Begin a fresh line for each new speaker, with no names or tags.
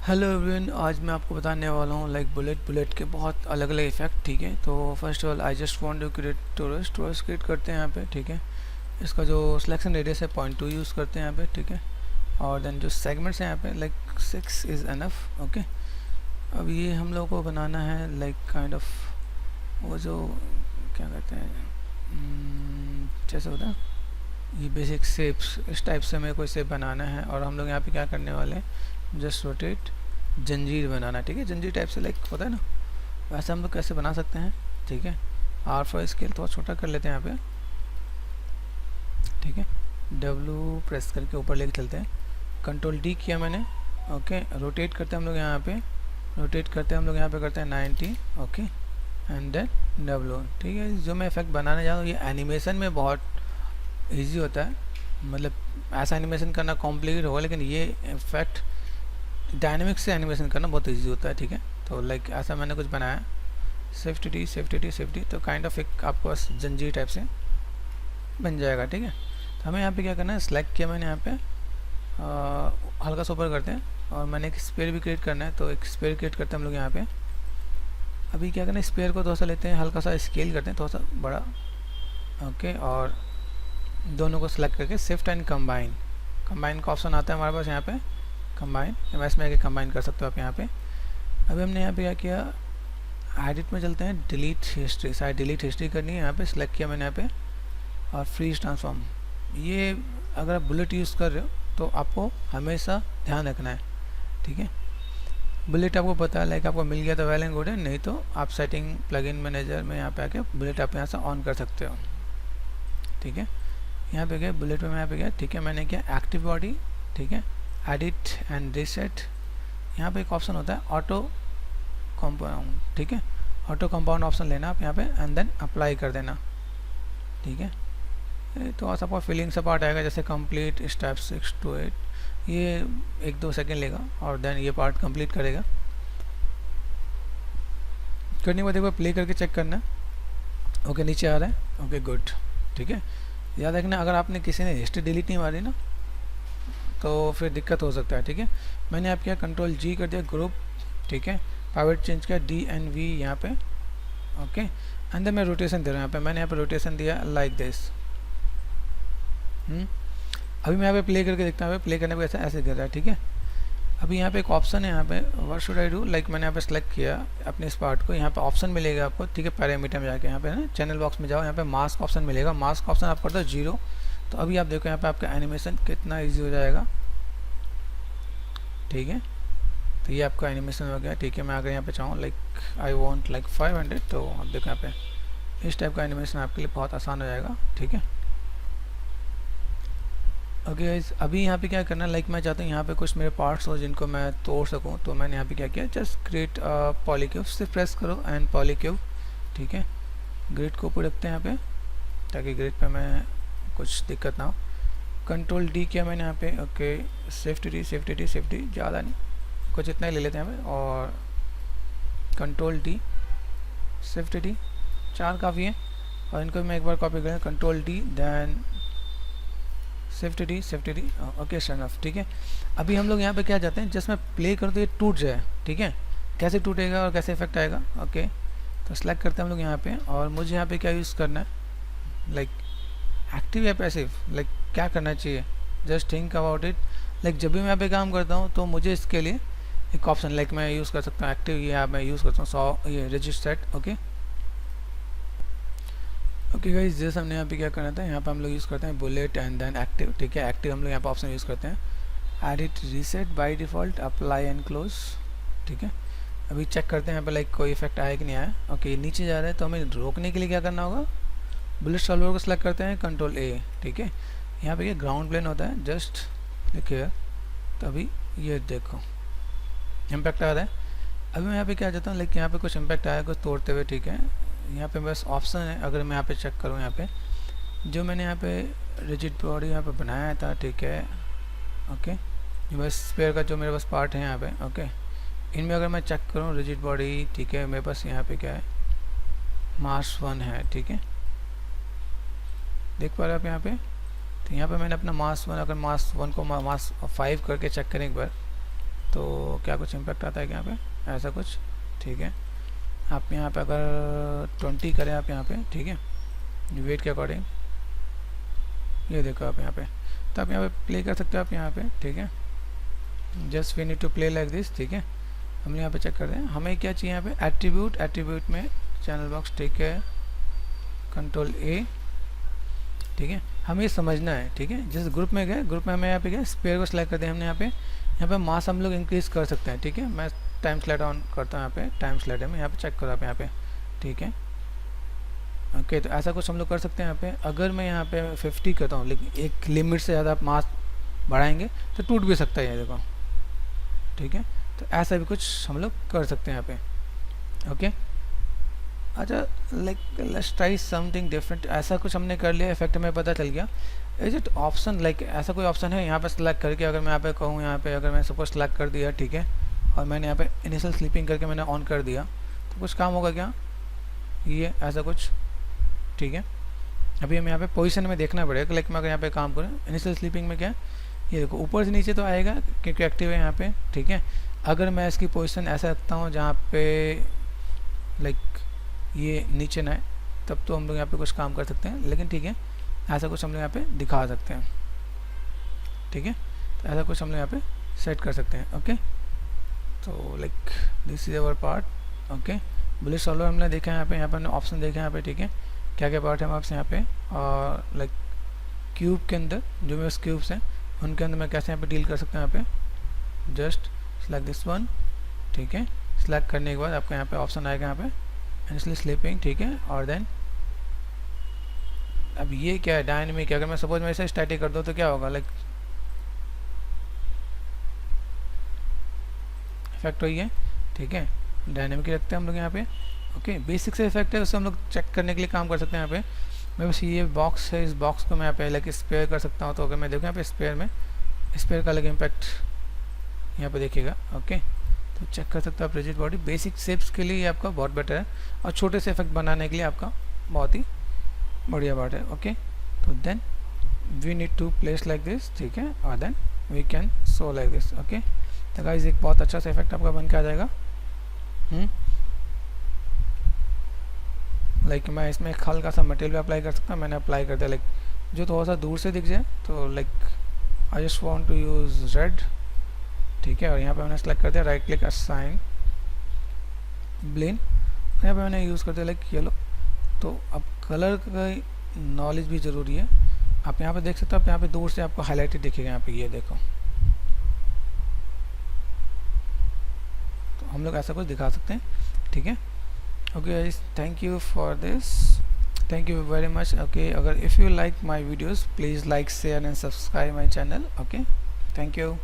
Hello everyone, आज मैं आपको बताने वाला हूँ बुलेट के बहुत अलग अलग इफेक्ट। ठीक है, तो first of all I just want to create torus create करते हैं यहाँ पे। ठीक है, इसका जो सिलेक्शन रेडियस है 0.2 यूज़ करते हैं यहाँ पे। ठीक है, और देन जो सेगमेंट्स हैं यहाँ पे 6 इज़ एनफ। ओके, अब ये हम लोग को बनाना है काइंड ऑफ वो जो क्या कहते हैं, जैसे होता है ये बेसिक शेप्स, इस टाइप से हमें कोई शेप बनाना है। और हम लोग यहाँ पे क्या करने वाले हैं, जस्ट रोटेट जंजीर बनाना। ठीक है, जंजीर टाइप से होता है ना, वैसे हम लोग कैसे बना सकते हैं। ठीक है, R4 स्केल थोड़ा छोटा कर लेते हैं यहाँ पे। ठीक है, W प्रेस करके ऊपर लेके चलते हैं, कंट्रोल D किया मैंने। ओके, रोटेट करते हैं हम लोग यहाँ पे, रोटेट करते हैं हम लोग यहाँ पे करते हैं 90। Okay, and then W। ठीक है, जो मैं इफेक्ट बनाने जा रहा हूँ ये एनिमेशन में बहुत ईजी होता है, मतलब ऐसा एनिमेशन करना कॉम्प्लिकेट होगा, लेकिन ये इफेक्ट डायनेमिक्स से एनिमेशन करना बहुत इजी होता है। ठीक है, तो ऐसा मैंने कुछ बनाया, सेफ्टी, तो काइंड ऑफ एक आपको जंजीर टाइप से बन जाएगा। ठीक है, तो हमें यहाँ पे क्या करना है, सेलेक्ट किया मैंने यहाँ पे, हल्का सा ऊपर करते हैं, और मैंने एक स्पेयर भी क्रिएट करना है, तो एक स्पेयर क्रिएट करते हैं हम लोग यहाँ पे। अभी क्या करना है, स्पेयर को थोड़ा सा लेते हैं, हल्का सा स्केल करते हैं थोड़ा सा बड़ा। ओके, और दोनों को सेलेक्ट करके शिफ्ट एंड कंबाइन का ऑप्शन आता है हमारे पास यहाँ पे, कंबाइन, इसमें आके कंबाइन कर सकते हो आप यहाँ पे। अभी हमने यहाँ पे क्या किया, एडिट में चलते हैं, डिलीट हिस्ट्री, शायद डिलीट हिस्ट्री करनी है, यहाँ पे सेलेक्ट किया मैंने यहाँ पे, और फ्रीज ट्रांसफॉर्म। ये अगर आप बुलेट यूज़ कर रहे हो तो आपको हमेशा ध्यान रखना है। ठीक है, बुलेट आपको पता है, आपको मिल गया तो वेल एंड गुड है, नहीं तो आप सेटिंग प्लगइन मैनेजर में यहाँ पे आके बुलेट आप यहाँ से ऑन कर सकते हो। ठीक है, यहाँ पे गया बुलेट में, यहाँ पे गया। ठीक है, मैंने किया एक्टिव बॉडी। ठीक है, एडिट एंड रीसेट, यहाँ पे एक ऑप्शन होता है ऑटो कंपाउंड। ठीक है, ऑटो कंपाउंड ऑप्शन लेना आप यहाँ पे, एंड देन अप्लाई कर देना। ठीक है, तो आपका फिलिंग से पार्ट आएगा, जैसे कंप्लीट स्टेप 6 to 8, ये 1-2 सेकेंड लेगा, और देन ये पार्ट कंप्लीट करेगा। करने के बाद एक बार प्ले करके चेक करना। ओके, नीचे आ रहा है। Okay, good. ठीक है, याद रखना अगर आपने किसी ने हिस्ट्री डिलीट नहीं मारी ना तो फिर दिक्कत हो सकता है। ठीक है, मैंने आप क्या कंट्रोल G कर दिया, ग्रुप। ठीक है, पावर चेंज किया D and V यहाँ पे। ओके, अंदर मैं रोटेशन दे रहा हूँ यहाँ पे, मैंने यहाँ पे रोटेशन दिया लाइक दिस। अभी मैं यहाँ पे प्ले करके देखता हूँ, प्ले करने पे ऐसे कर रहा है। ठीक है, अभी यहाँ पे एक ऑप्शन है यहाँ पे, व्हाट शुड आई डू, मैंने यहाँ पे सेलेक्ट किया अपने इस पार्ट को, यहाँ पे ऑप्शन मिलेगा आपको। ठीक है, पैरामीटर में जाके यहाँ पे ना चैनल बॉक्स में जाओ, यहाँ पे मास्क ऑप्शन मिलेगा, मास्क ऑप्शन आप कर दो 0। तो अभी आप देखो यहाँ पे आपका एनिमेशन कितना इजी हो जाएगा। ठीक है, तो ये आपका एनिमेशन हो गया। ठीक है, मैं अगर यहाँ पे चाहूँ आई वॉन्ट 500, तो आप देखो यहाँ पे इस टाइप का एनिमेशन आपके लिए बहुत आसान हो जाएगा। ठीक है, ओके गाइस, अभी यहाँ पे क्या करना है, मैं चाहता हूँ यहाँ पे कुछ मेरे पार्ट्स हो जिनको मैं तोड़ सकूँ, तो मैंने यहाँ पे क्या किया, जस्ट क्रिएट पॉलीक्यूब, सिर्फ प्रेस करो एंड पॉलीक्यूब। ठीक है, ग्रिड को ऊपर रखते हैं यहाँ पे, ताकि ग्रिड पे मैं कुछ दिक्कत ना हो। कंट्रोल D किया मैंने यहाँ पे। ओके, सेफ्टी ज़्यादा नहीं, कुछ इतना ही ले लेते हैं यहाँ पे, और कंट्रोल D, सेफ्टी D 4 काफ़ी है, और इनको मैं एक बार कॉपी करें, control D, then safety d. Okay, शनफ। ठीक है, अभी हम लोग यहाँ पे क्या चाहते हैं, जस्ट मैं प्ले करूँ तो ये टूट जाए। ठीक है, कैसे टूटेगा और कैसे इफेक्ट आएगा। ओके, तो सेलेक्ट करते हैं हम लोग यहाँ पे, और मुझे यहाँ पे क्या यूज़ करना है, एक्टिव या पैसिव, क्या करना चाहिए, जस्ट थिंक अबाउट इट। जब भी मैं यहाँ पे काम करता हूँ तो मुझे इसके लिए एक ऑप्शन मैं यूज़ कर सकता हूँ एक्टिव, ये मैं यूज़ करता हूँ ये register set. Okay, okay guys, जैसे हमने यहाँ पे क्या करना था, यहाँ पे हम लोग यूज़ करते हैं बुलेट एंड देन एक्टिव। ठीक है, एक्टिव हम लोग यहाँ पे ऑप्शन यूज़ करते हैं, edit reset by default, apply and close. ठीक है, अभी चेक करते हैं यहाँ पे कोई इफेक्ट आया कि नहीं आया। ओके, नीचे जा रहा है, तो हमें रोकने के लिए क्या करना होगा, बुलेट सॉल्वर को सिलेक्ट करते हैं, कंट्रोल A। ठीक है, यहाँ पे ये ग्राउंड प्लेन होता है, जस्ट देखिए, तो अभी ये देखो इम्पैक्ट आ रहा है। अभी मैं यहाँ पे क्या चाहता हूँ, यहाँ पे कुछ इम्पैक्ट आया कुछ तोड़ते हुए। ठीक है, यहाँ पे बस ऑप्शन है, अगर मैं यहाँ पे चेक करूँ, यहाँ पे जो मैंने यहाँ पे रिजिड बॉडी यहाँ पे बनाया था। ठीक है, ओके, बस स्पेयर का जो मेरे पास पार्ट है यहाँ पे। ओके, इनमें अगर मैं चेक करूँ रिजिड बॉडी, ठीक है, मेरे पास यहाँ पे क्या है, मास 1 है। ठीक है, देख पा रहे आप यहाँ पे, तो यहाँ पे मैंने अपना मास 1, अगर मास 1 को मास 5 करके चेक करें एक बार, तो क्या कुछ इम्पैक्ट आता है क्या यहाँ पे, ऐसा कुछ, ठीक है। आप यहाँ पे अगर 20 करें आप यहाँ पे, ठीक है, वेट के अकॉर्डिंग, ये देखो आप यहाँ पे, तो आप यहाँ पे प्ले कर सकते हो आप यहाँ पे, ठीक है। Just we need to play like this, ठीक है। हम यहाँ पे चेक करते हैं हमें क्या चाहिए यहाँ पे, एट्रीब्यूट में चैनल बॉक्स, ठीक है, कंट्रोल ए, ठीक है। हमें ये समझना है, ठीक है। जिस ग्रुप में गए, ग्रुप में हमें यहाँ पे गए, स्पेयर को सिलेक्ट कर दिया हमने, यहाँ पे मास हम लोग इंक्रीज कर सकते हैं, ठीक है। मैं टाइम स्लाइड ऑन करता हूँ, यहाँ पे टाइम स्लाइड में यहाँ पे चेक करो आप यहाँ पे, ठीक है। ओके, तो ऐसा कुछ हम लोग कर सकते हैं यहाँ पे। अगर मैं यहाँ पे 50 करता हूँ, लेकिन एक लिमिट से ज़्यादा आप मास बढ़ाएंगे तो टूट भी सकता है, ये देखो, ठीक है। तो ऐसा भी कुछ हम लोग कर सकते हैं यहाँ पे, ओके। अच्छा, like let's try something different. ऐसा कुछ हमने कर लिया, इफेक्ट में पता चल गया। इज इट ऑप्शन, लाइक ऐसा कोई ऑप्शन है यहाँ पे सेलेक्ट करके, अगर मैं यहाँ पे कहूँ, यहाँ पे अगर मैं सपोज सेलेक्ट कर दिया, ठीक है, और मैंने यहाँ पे इनिशियल स्लीपिंग करके मैंने ऑन कर दिया, तो कुछ काम होगा क्या, ये ऐसा कुछ, ठीक है। अभी हमें यहाँ पे पोजीशन में देखना पड़ेगा, लाइक मैं अगर यहाँ पे काम करूँ इनिशियल स्लीपिंग में, क्या ये देखो ऊपर से नीचे तो आएगा क्योंकि एक्टिव है यहाँ पे, ठीक है। अगर मैं इसकी पोजीशन ऐसा रखता हूँ जहाँ पे लाइक ये नीचे ना है, तब तो हम लोग यहाँ पे कुछ काम कर सकते हैं, लेकिन ठीक है, ऐसा कुछ हम लोग यहाँ पे दिखा सकते हैं, ठीक है। तो ऐसा कुछ हम लोग यहाँ पे सेट कर सकते हैं, ओके। तो like this is our part, okay. Bullet solver हमने देखा है यहाँ पे हमने ऑप्शन देखा है यहाँ पे, ठीक है, क्या क्या पार्ट है आपसे यहाँ पे। और लाइक क्यूब के अंदर जो मेरे क्यूब्स हैं उनके अंदर मैं कैसे यहाँ पे डील कर सकता हूँ, यहाँ पे जस्ट सेलेक्ट दिस वन, ठीक है। सेलेक्ट करने के बाद आपको यहाँ पे ऑप्शन आएगा यहाँ पे इनिशियली स्लीपिंग, ठीक है। और देन अब ये क्या है, डायनेमिक है। अगर मैं सपोज मैं इसे स्टैटिक कर दूँ तो क्या होगा, लाइक इफेक्ट वही है, ठीक है। डायनेमिक रखते हैं हम लोग यहाँ पे, ओके। बेसिक से इफेक्ट है, उससे हम लोग चेक करने के लिए काम कर सकते हैं यहाँ पे। मैं बस ये बॉक्स है, इस बॉक्स को मैं यहाँ पे लाइक स्पेयर कर सकता हूँ। तो अगर मैं देखूँ यहाँ पे स्पेयर में, स्पेयर का अलग इम्पैक्ट यहाँ पे देखिएगा, ओके। तो चेक कर सकते हो आप रिजिड बॉडी। बेसिक शेप्स के लिए आपका बहुत बेटर है, और छोटे से इफेक्ट बनाने के लिए आपका बहुत ही बढ़िया बात है, ओके। तो then we need to place like this, ठीक है, और then we can show like this, okay. तो गाइस एक बहुत अच्छा सा इफेक्ट आपका बन के आ जाएगा। लाइक मैं इसमें एक हल्का सा मटेरियल भी अप्लाई कर सकता हूँ, मैंने अप्लाई कर दिया, लाइक जो थोड़ा सा दूर से दिख जाए। तो like I just want to use red, ठीक है। और यहाँ पे मैंने सेलेक्ट कर दिया, राइट क्लिक असाइन ब्लेंड, यहाँ पे मैंने यूज़ कर दिया लाइक येलो। तो अब कलर का नॉलेज भी ज़रूरी है। आप यहाँ पे देख सकते हो, आप यहाँ पे दूर से आपको हाईलाइटेड दिखेगा यहाँ पे, ये देखो। तो हम लोग ऐसा कुछ दिखा सकते हैं, ठीक है। Okay guys, thank you for this, thank you very much, okay. अगर if you like my videos please like share and subscribe my channel, okay. Thank you.